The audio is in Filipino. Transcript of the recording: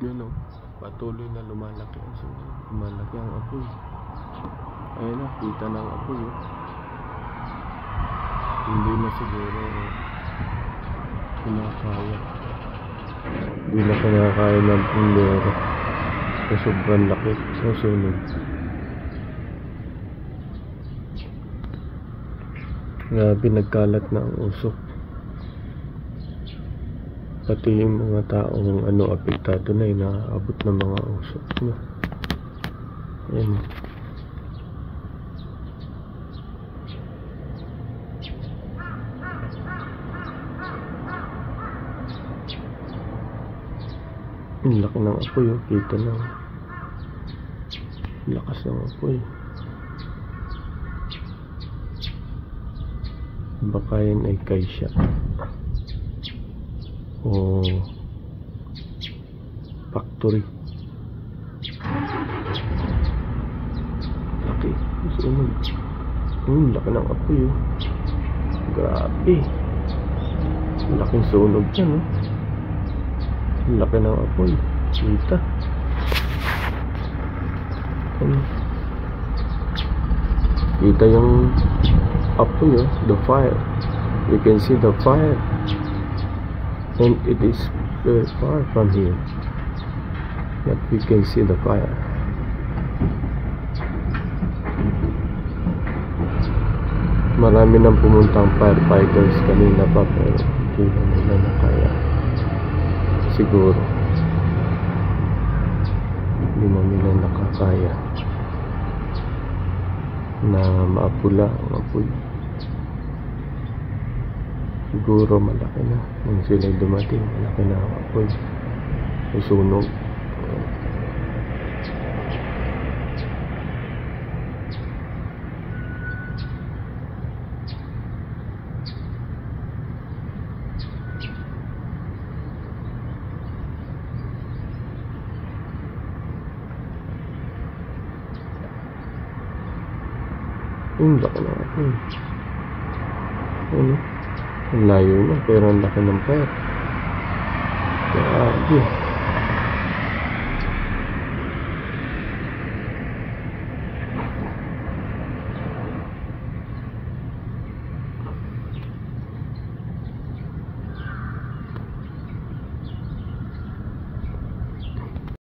Yun o, patuloy na lumalaki ang sunog. Lumalaki ang apoy. Ayun na, kita ng apoy o. Hindi na siguro kinakaya. Hindi na kinakaya ng pumbero. Sa sobrang laki ng sunog. Grabe, nagkalat na ang usok. Pati yung mga taong apektado na inaabot ng mga usok. Ayan. Ang laki ng apoy, oh. Kita na. Lakas ng apoy. Baka yan ay kaisya o factory. Laki. Sunog. Laki ng apoy, oh. Grabe. Laking sunog yan, oh. Laki ng apoy. Kita. Kita yung apoy, oh. The fire. You can see the fire. And it is very far from here, but we can see the fire. Marami nang pumuntang firefighters kanina pa, pero hindi na nila nakaya. Siguro hindi na nila nakakaya na maapula ang apoy. Siguro malaki na nung sila dumating, malaki na ang apoy, susunog. Laki na apoy. Ang layo na, pero ang laki ng fire. Grabe.